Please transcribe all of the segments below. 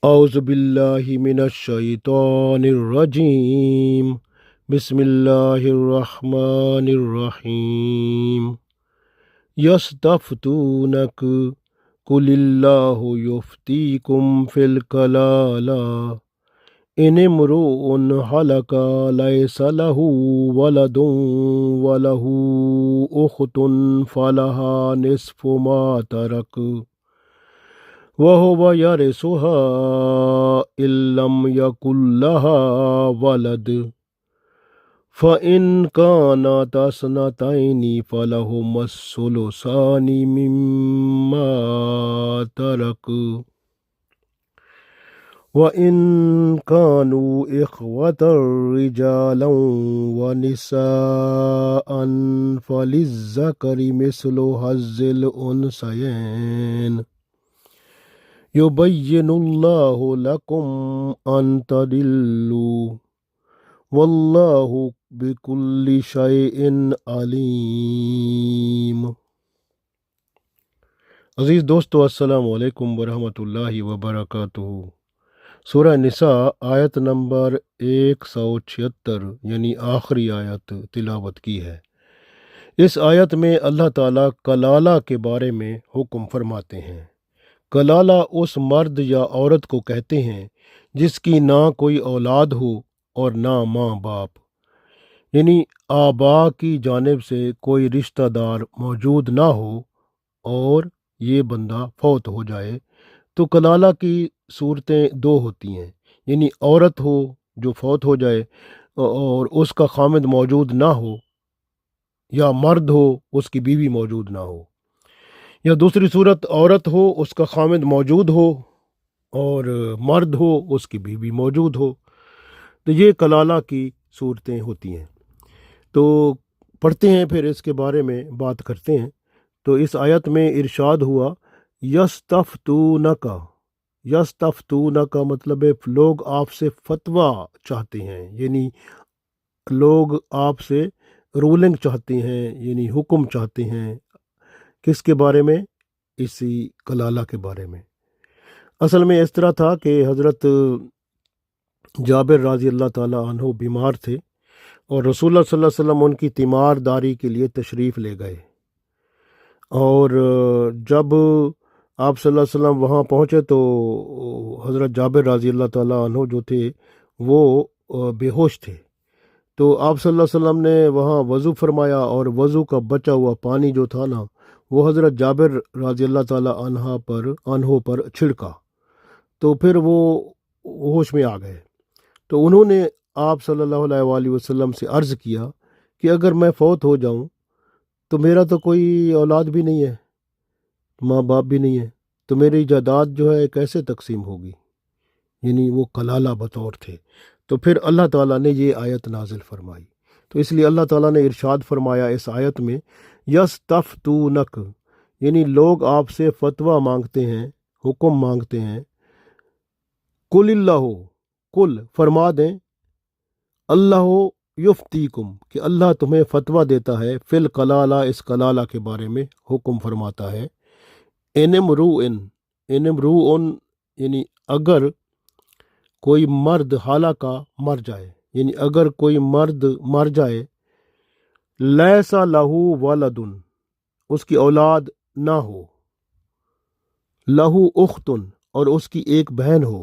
أعوذ بالله من الشيطان الرجيم. بسم الله الرحمن الرحيم. يستفتونك قل الله يفتيكم في الكلالة إن امرؤ هلك ليس له ولد وله أخت فلها نصف ما ترك وهو يرثها إن لم يكن لها ولد فإن كانت اثنتين فلهما الثلثان مما ترك وإن كانوا إخوة رجالا ونساء فللذكر مثل حظ الأنثيين يبين الله لكم أن تضلوا والله بكل شيء عليم. عزیز دوستو، السلام علیکم ورحمۃ اللہ وبرکاتہ. سورہ نساء آیت نمبر 176 یعنی آخری آیت تلاوت کی ہے. اس آیت میں اللہ تعالیٰ کلالہ کے بارے میں حکم فرماتے ہیں. کلالہ اس مرد یا عورت کو کہتے ہیں جس کی نہ کوئی اولاد ہو اور نہ ماں باپ، یعنی آبا کی جانب سے کوئی رشتہ دار موجود نہ ہو اور یہ بندہ فوت ہو جائے تو کلالہ کی صورتیں دو ہوتی ہیں، یعنی عورت ہو جو فوت ہو جائے اور اس کا خامد موجود نہ ہو، یا مرد ہو اس کی بیوی موجود نہ ہو، یا دوسری صورت عورت ہو اس کا خامد موجود ہو اور مرد ہو اس کی بیوی موجود ہو. تو یہ کلالہ کی صورتیں ہوتی ہیں. تو پڑھتے ہیں، پھر اس کے بارے میں بات کرتے ہیں. تو اس آیت میں ارشاد ہوا یستفتونکا. یستفتونکا مطلب ہے لوگ آپ سے فتویٰ چاہتے ہیں، یعنی لوگ آپ سے رولنگ چاہتے ہیں، یعنی حکم چاہتے ہیں. کس کے بارے میں؟ اسی کلالہ کے بارے میں. اصل میں اس طرح تھا کہ حضرت جابر رضی اللہ تعالیٰ عنہ بیمار تھے اور رسول اللہ صلی اللہ علیہ وسلم ان کی تیمار داری کے لیے تشریف لے گئے، اور جب آپ صلی اللہ علیہ وسلم وہاں پہنچے تو حضرت جابر رضی اللہ تعالیٰ عنہ جو تھے وہ بے ہوش تھے. تو آپ صلی اللہ علیہ وسلم نے وہاں وضو فرمایا اور وضو کا بچا ہوا پانی جو تھا نا وہ حضرت جابر رضی اللہ تعالیٰ عنہ پر چھڑکا، تو پھر وہ ہوش میں آ گئے. تو انہوں نے آپ صلی اللہ علیہ وآلہ وسلم سے عرض کیا کہ اگر میں فوت ہو جاؤں تو میرا تو کوئی اولاد بھی نہیں ہے، ماں باپ بھی نہیں ہے، تو میری جائیداد جو ہے کیسے تقسیم ہوگی؟ یعنی وہ کلالہ بطور تھے. تو پھر اللہ تعالیٰ نے یہ آیت نازل فرمائی. تو اس لیے اللہ تعالیٰ نے ارشاد فرمایا اس آیت میں یستفتونک، یعنی لوگ آپ سے فتویٰ مانگتے ہیں، حکم مانگتے ہیں. قل اللہ، قل فرما دیں، اللہ یفتیکم کہ اللہ تمہیں فتویٰ دیتا ہے، فی الکلالہ اس کلالہ کے بارے میں حکم فرماتا ہے. ان امرؤ یعنی اگر کوئی مرد ہلاکا مر جائے، یعنی اگر کوئی مرد مر جائے، لیسا لہو ولدن اس کی اولاد نہ ہو، لہو اختن اور اس کی ایک بہن ہو،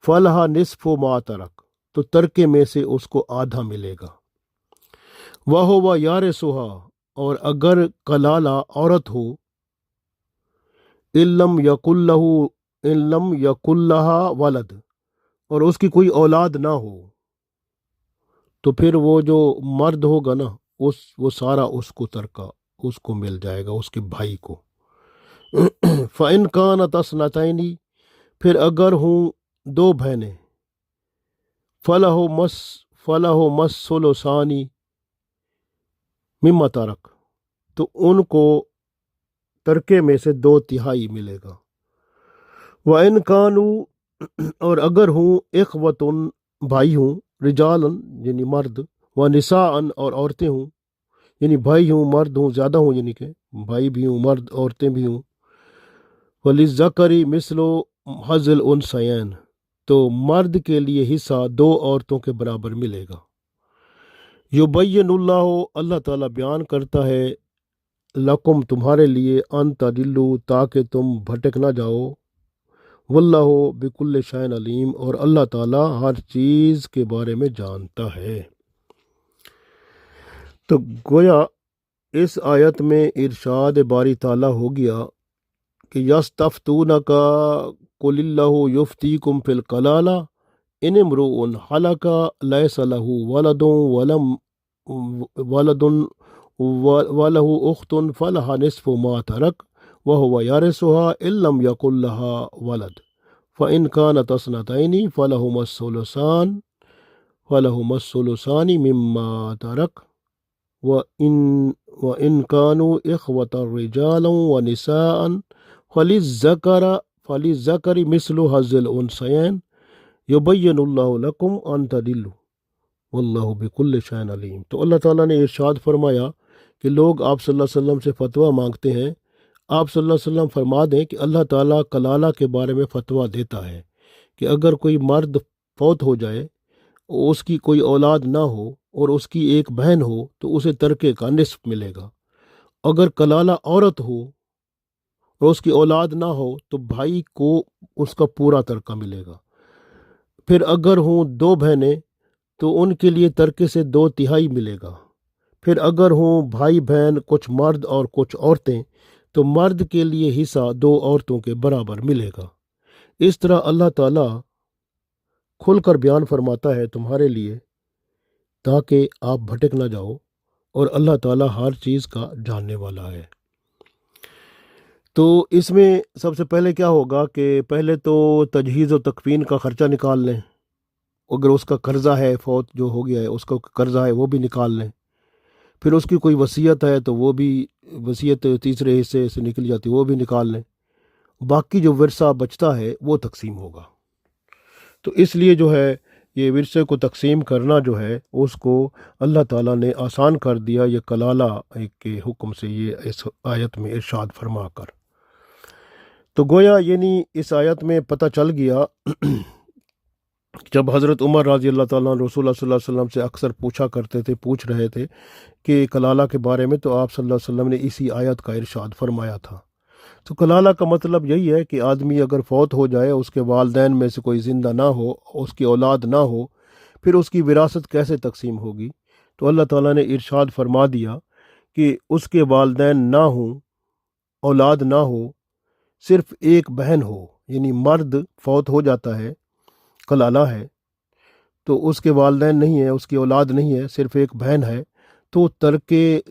فلہا نصف ما ترک تو ترکے میں سے اس کو آدھا ملے گا. وہو یارثھا اور اگر کلالہ عورت ہو، ان لم یکن لہا ولد اور اس کی کوئی اولاد نہ ہو، تو پھر وہ جو مرد ہوگا نا وہ سارا اس کو ترکہ اس کو مل جائے گا، اس کے بھائی کو. فَإِنْ كَانَتْ اثْنَتَيْنِ پھر اگر ہوں دو بہنیں، فَلَهُمَا الثُّلُثَانِ مِمَّا تَرَک تو ان کو ترکے میں سے 2/3 ملے گا. وَإِنْ كَانُوا اور اگر ہوں اخوتن بھائی ہوں، رجالن یعنی مرد، ونساء اور عورتیں ہوں، یعنی بھائی ہوں مرد ہوں زیادہ ہوں، یعنی کہ بھائی بھی ہوں مرد عورتیں بھی ہوں. وَلِلذَّكَرِ مِثْلُ حظ الانثیین، تو مرد کے لیے حصہ دو عورتوں کے برابر ملے گا۔ یبین اللہ، اللہ تعالیٰ بیان کرتا ہے، لکم تمہارے لیے، ان تدلو تاکہ تم بھٹک نہ جاؤ، واللہ بکل شیء علیم، اور اللہ تعالیٰ ہر چیز کے بارے میں جانتا ہے۔ تو گویا اس آیت میں ارشاد باری تعالیٰ ہو گیا کہ یستفتونک قل اللہ یفتیکم فی الکلالہ ان امرؤ ہلک لیس لہ ولد ولہ اخت فلہا نصف ما ترک وہو یرثها ان لم یکن لها ولد فإن كانت اثنتین فلہما الثلثان مما ترک وإن كانوا إخوة رجالا ونساء فللذكر مثل حظ الأنثيين یبین اللہ لکم ان تدلوا واللہ بکل شیء علیم۔ تو اللہ تعالیٰ نے ارشاد فرمایا کہ لوگ آپ صلی اللہ علیہ وسلم سے فتویٰ مانگتے ہیں، آپ صلی اللہ علیہ وسلم فرما دیں کہ اللہ تعالیٰ کلالہ کے بارے میں فتویٰ دیتا ہے کہ اگر کوئی مرد فوت ہو جائے، اس کی کوئی اولاد نہ ہو اور اس کی ایک بہن ہو تو اسے ترکے کا نصف ملے گا۔ اگر کلالہ عورت ہو اور اس کی اولاد نہ ہو تو بھائی کو اس کا پورا ترکہ ملے گا۔ پھر اگر ہوں دو بہنیں تو ان کے لیے ترکے سے 2/3 ملے گا۔ پھر اگر ہوں بھائی بہن، کچھ مرد اور کچھ عورتیں، تو مرد کے لیے حصہ 2 عورتوں کے برابر ملے گا۔ اس طرح اللہ تعالیٰ کھل کر بیان فرماتا ہے تمہارے لیے تاکہ آپ بھٹک نہ جاؤ، اور اللہ تعالیٰ ہر چیز کا جاننے والا ہے۔ تو اس میں سب سے پہلے کیا ہوگا کہ پہلے تو تجہیز و تکفین کا خرچہ نکال لیں، اگر اس کا قرضہ ہے، فوت جو ہو گیا ہے اس کا قرضہ ہے وہ بھی نکال لیں۔ پھر اس کی کوئی وصیت ہے تو وہ بھی، وصیت تیسرے حصے سے نکل جاتی وہ بھی نکال لیں۔ باقی جو ورثہ بچتا ہے وہ تقسیم ہوگا۔ تو اس لیے جو ہے یہ ورثے کو تقسیم کرنا جو ہے اس کو اللہ تعالیٰ نے آسان کر دیا یہ کلالہ کے حکم سے، یہ اس آیت میں ارشاد فرما کر۔ تو گویا یعنی اس آیت میں پتہ چل گیا، جب حضرت عمر رضی اللہ تعالیٰ عنہ رسول اللہ صلی اللہ علیہ وسلم سے اکثر پوچھ رہے تھے کہ کلالہ کے بارے میں، تو آپ صلی اللہ علیہ وسلم نے اسی آیت کا ارشاد فرمایا تھا۔ تو کلالہ کا مطلب یہی ہے کہ آدمی اگر فوت ہو جائے، اس کے والدین میں سے کوئی زندہ نہ ہو، اس کی اولاد نہ ہو، پھر اس کی وراثت کیسے تقسیم ہوگی؟ تو اللہ تعالیٰ نے ارشاد فرما دیا کہ اس کے والدین نہ ہوں، اولاد نہ ہو، صرف ایک بہن ہو، یعنی مرد فوت ہو جاتا ہے، کلالہ ہے، تو اس کے والدین نہیں ہیں، اس کی اولاد نہیں ہے، صرف ایک بہن ہے، تو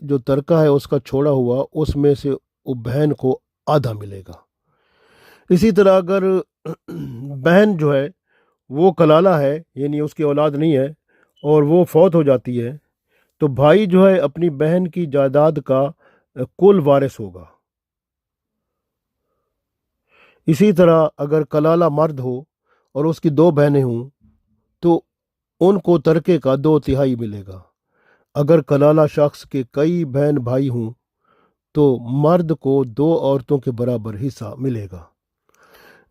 جو ترکہ ہے اس کا چھوڑا ہوا، اس میں سے وہ بہن کو آدھا ملے گا۔ اسی طرح اگر بہن جو ہے وہ کلالہ ہے، یعنی اس کی اولاد نہیں ہے اور وہ فوت ہو جاتی ہے، تو بھائی جو ہے اپنی بہن کی جائیداد کا کل وارث ہوگا۔ اسی طرح اگر کلالہ مرد ہو اور اس کی 2 بہنیں ہوں تو ان کو ترکے کا 2/3 ملے گا۔ اگر کلالہ شخص کے کئی بہن بھائی ہوں تو مرد کو 2 عورتوں کے برابر حصہ ملے گا۔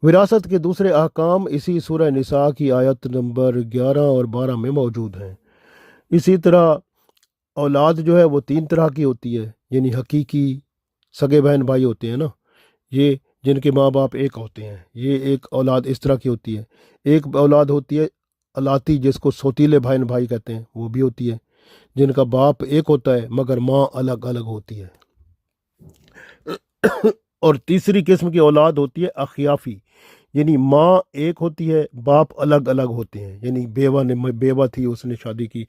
وراثت کے دوسرے احکام اسی سورہ نساء کی آیت نمبر 11 اور 12 میں موجود ہیں۔ اسی طرح اولاد جو ہے وہ 3 طرح کی ہوتی ہے، یعنی حقیقی سگے بہن بھائی ہوتے ہیں نا، یہ جن کے ماں باپ ایک ہوتے ہیں، یہ ایک اولاد اس طرح کی ہوتی ہے۔ ایک اولاد ہوتی ہے الاتی، جس کو سوتیلے بہن بھائی کہتے ہیں، وہ بھی ہوتی ہے، جن کا باپ ایک ہوتا ہے مگر ماں الگ الگ ہوتی ہے۔ اور تیسری قسم کی اولاد ہوتی ہے اخیافی، یعنی ماں ایک ہوتی ہے، باپ الگ الگ ہوتے ہیں، یعنی بیوہ تھی، اس نے شادی کی،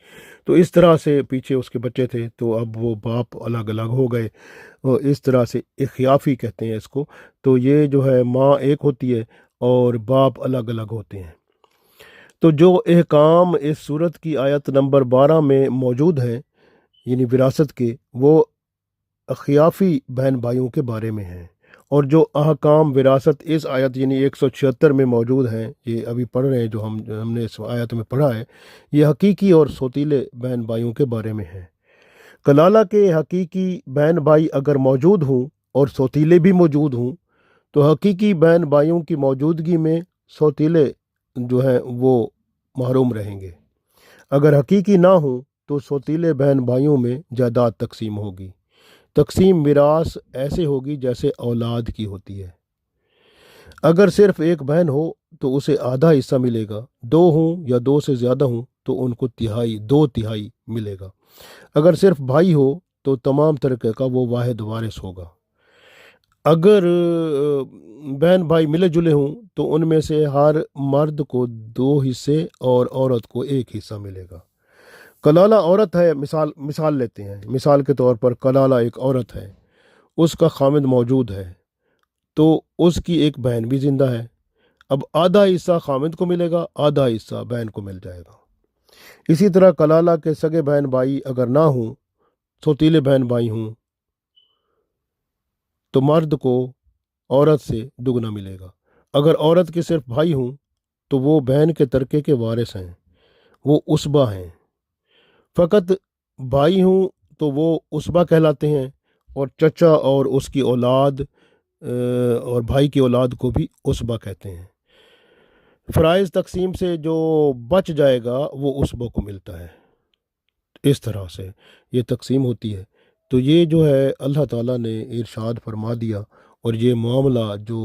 تو اس طرح سے پیچھے اس کے بچے تھے تو اب وہ باپ الگ الگ ہو گئے، اور اس طرح سے اخیافی کہتے ہیں اس کو۔ تو یہ جو ہے ماں ایک ہوتی ہے اور باپ الگ الگ ہوتے ہیں۔ تو جو احکام اس صورت کی آیت نمبر 12 میں موجود ہیں، یعنی وراثت کے، وہ اخیافی بہن بھائیوں کے بارے میں ہیں، اور جو احکام وراثت اس آیت یعنی 176 میں موجود ہیں، یہ ابھی پڑھ رہے ہیں جو ہم نے اس آیت میں پڑھا ہے، یہ حقیقی اور سوتیلے بہن بھائیوں کے بارے میں ہیں۔ کلالہ کے حقیقی بہن بھائی اگر موجود ہوں اور سوتیلے بھی موجود ہوں تو حقیقی بہن بھائیوں کی موجودگی میں سوتیلے جو ہیں وہ محروم رہیں گے۔ اگر حقیقی نہ ہوں تو سوتیلے بہن بھائیوں میں جائیداد تقسیم ہوگی۔ تقسیم میراث ایسے ہوگی جیسے اولاد کی ہوتی ہے۔ اگر صرف ایک بہن ہو تو اسے آدھا حصہ ملے گا، دو ہوں یا دو سے زیادہ ہوں تو ان کو دو تہائی ملے گا۔ اگر صرف بھائی ہو تو تمام ترکے کا وہ واحد وارث ہوگا۔ اگر بہن بھائی ملے جلے ہوں تو ان میں سے ہر مرد کو دو حصے اور عورت کو ایک حصہ ملے گا۔ کلالہ عورت ہے، مثال لیتے ہیں، مثال کے طور پر کلالہ ایک عورت ہے، اس کا خامد موجود ہے تو اس کی ایک بہن بھی زندہ ہے۔ اب آدھا حصہ خامد کو ملے گا، آدھا حصہ بہن کو مل جائے گا۔ اسی طرح کلالہ کے سگے بہن بھائی اگر نہ ہوں، سوتیلے بہن بھائی ہوں، تو مرد کو عورت سے دگنا ملے گا۔ اگر عورت کے صرف بھائی ہوں تو وہ بہن کے ترکے کے وارث ہیں، وہ عصبہ ہیں۔ فقط بھائی ہوں تو وہ عصبہ کہلاتے ہیں، اور چچا اور اس کی اولاد اور بھائی کی اولاد کو بھی عصبہ کہتے ہیں۔ فرائض تقسیم سے جو بچ جائے گا وہ عصبہ کو ملتا ہے۔ اس طرح سے یہ تقسیم ہوتی ہے۔ تو یہ جو ہے اللہ تعالیٰ نے ارشاد فرما دیا، اور یہ معاملہ جو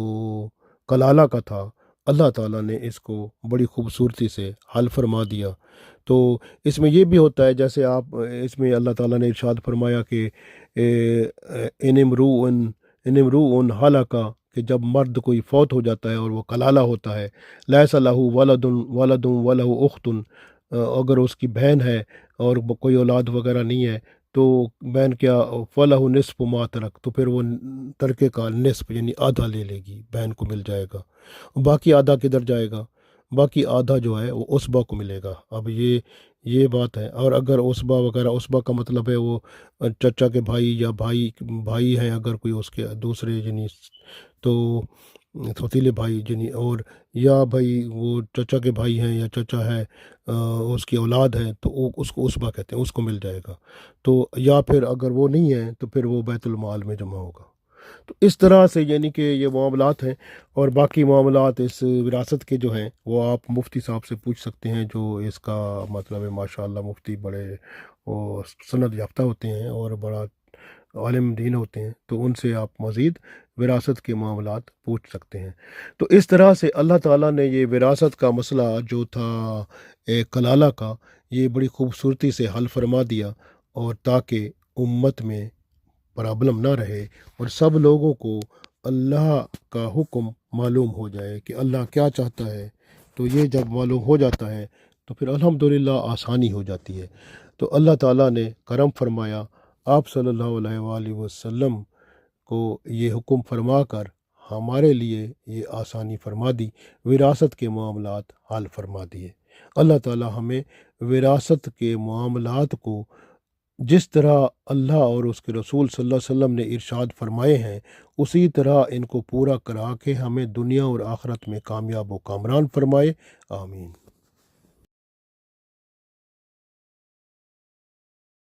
کلالہ کا تھا اللہ تعالیٰ نے اس کو بڑی خوبصورتی سے حل فرما دیا۔ تو اس میں یہ بھی ہوتا ہے، جیسے آپ اس میں اللہ تعالیٰ نے ارشاد فرمایا کہ ان امرؤ ہلاکا، کہ جب مرد کوئی فوت ہو جاتا ہے اور وہ کلالہ ہوتا ہے، لیس لہ ولد ولہ اخت، اگر اس کی بہن ہے اور کوئی اولاد وغیرہ نہیں ہے تو بہن کیا، فلہ نصف ما ترک، تو پھر وہ ترکے کا نصف یعنی آدھا لے لے گی، بہن کو مل جائے گا۔ باقی آدھا کدھر جائے گا؟ باقی آدھا جو ہے وہ عصبہ کو ملے گا۔ اب یہ بات ہے۔ اور اگر عصبہ وغیرہ، عصبہ کا مطلب ہے وہ چچا کے بھائی یا بھائی ہیں اگر کوئی اس کے دوسرے یعنی، تو سوتیلے بھائی یعنی، اور یا بھائی وہ چچا کے بھائی ہیں یا چچا ہے اس کی اولاد ہے تو اس کو عصبہ کہتے ہیں، اس کو مل جائے گا۔ تو یا پھر اگر وہ نہیں ہے تو پھر وہ بیت المال میں جمع ہوگا۔ تو اس طرح سے یعنی کہ یہ معاملات ہیں، اور باقی معاملات اس وراثت کے جو ہیں وہ آپ مفتی صاحب سے پوچھ سکتے ہیں، جو اس کا مطلب ہے ماشاء اللہ مفتی بڑے وہ سند یافتہ ہوتے ہیں اور بڑا عالم دین ہوتے ہیں، تو ان سے آپ مزید وراثت کے معاملات پوچھ سکتے ہیں۔ تو اس طرح سے اللہ تعالیٰ نے یہ وراثت کا مسئلہ جو تھا کلالہ کا، یہ بڑی خوبصورتی سے حل فرما دیا، اور تاکہ امت میں پرابلم نہ رہے اور سب لوگوں کو اللہ کا حکم معلوم ہو جائے کہ اللہ کیا چاہتا ہے۔ تو یہ جب معلوم ہو جاتا ہے تو پھر الحمدللہ آسانی ہو جاتی ہے۔ تو اللہ تعالیٰ نے کرم فرمایا، آپ صلی اللہ علیہ وآلہ وسلم کو یہ حکم فرما کر ہمارے لیے یہ آسانی فرما دی، وراثت کے معاملات حل فرما دیے۔ اللہ تعالیٰ ہمیں وراثت کے معاملات کو جس طرح اللہ اور اس کے رسول صلی اللہ علیہ وسلم نے ارشاد فرمائے ہیں اسی طرح ان کو پورا کرا کے ہمیں دنیا اور آخرت میں کامیاب و کامران فرمائے، آمین۔